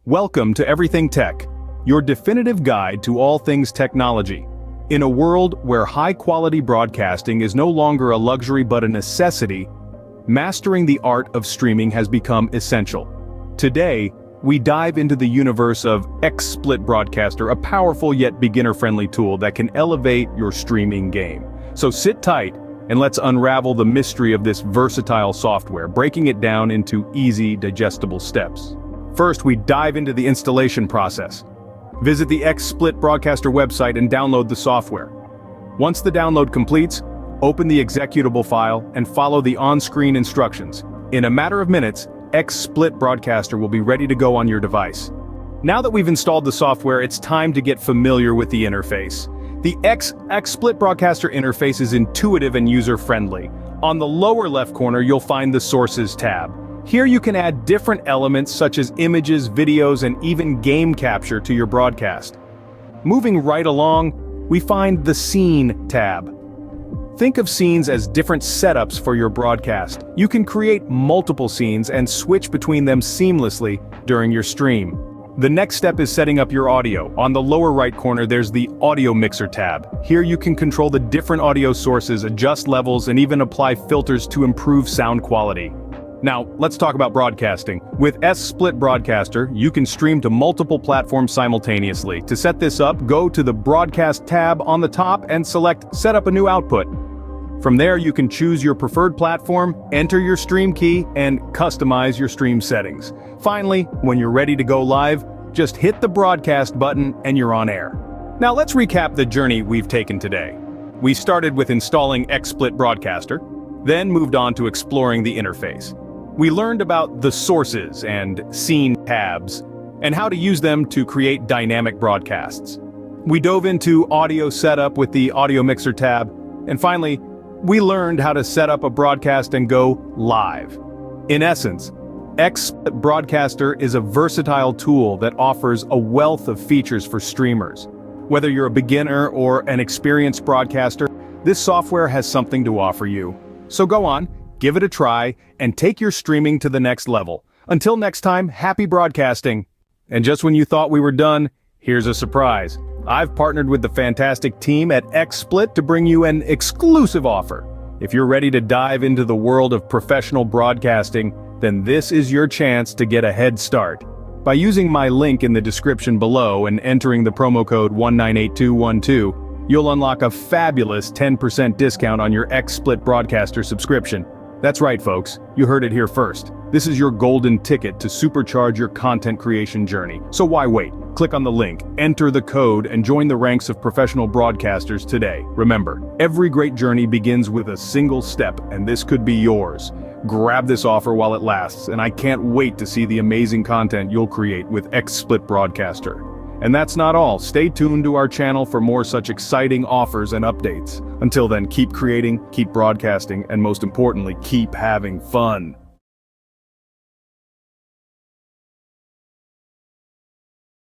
Welcome to Everything Tech, your definitive guide to all things technology. In a world where high-quality broadcasting is no longer a luxury but a necessity, mastering the art of streaming has become essential. Today, we dive into the universe of XSplit Broadcaster, a powerful yet beginner-friendly tool that can elevate your streaming game. So sit tight and let's unravel the mystery of this versatile software, breaking it down into easy, digestible steps. First, we dive into the installation process. Visit the XSplit Broadcaster website and download the software. Once the download completes, open the executable file and follow the on-screen instructions. In a matter of minutes, XSplit Broadcaster will be ready to go on your device. Now that we've installed the software, it's time to get familiar with the interface. The XSplit Broadcaster interface is intuitive and user-friendly. On the lower left corner, you'll find the Sources tab. Here you can add different elements such as images, videos, and even game capture to your broadcast. Moving right along, we find the Scene tab. Think of scenes as different setups for your broadcast. You can create multiple scenes and switch between them seamlessly during your stream. The next step is setting up your audio. On the lower right corner, there's the Audio Mixer tab. Here you can control the different audio sources, adjust levels, and even apply filters to improve sound quality. Now, let's talk about broadcasting. With XSplit Broadcaster, you can stream to multiple platforms simultaneously. To set this up, go to the Broadcast tab on the top and select Set up a new output. From there, you can choose your preferred platform, enter your stream key, and customize your stream settings. Finally, when you're ready to go live, just hit the broadcast button and you're on air. Now let's recap the journey we've taken today. We started with installing XSplit Broadcaster, then moved on to exploring the interface. We learned about the Sources and Scene tabs, and how to use them to create dynamic broadcasts. We dove into audio setup with the Audio Mixer tab, and finally, we learned how to set up a broadcast and go live. In essence, XSplit Broadcaster is a versatile tool that offers a wealth of features for streamers. Whether you're a beginner or an experienced broadcaster, this software has something to offer you. So go on, give it a try, and take your streaming to the next level. Until next time, happy broadcasting! And just when you thought we were done, here's a surprise. I've partnered with the fantastic team at XSplit to bring you an exclusive offer. If you're ready to dive into the world of professional broadcasting, then this is your chance to get a head start. By using my link in the description below and entering the promo code 198212, you'll unlock a fabulous 10% discount on your XSplit Broadcaster subscription. That's right, folks, you heard it here first. This is your golden ticket to supercharge your content creation journey. So why wait? Click on the link, enter the code, and join the ranks of professional broadcasters today. Remember, every great journey begins with a single step, and this could be yours. Grab this offer while it lasts, and I can't wait to see the amazing content you'll create with XSplit Broadcaster. And that's not all. Stay tuned to our channel for more such exciting offers and updates. Until then, keep creating, keep broadcasting, and most importantly, keep having fun.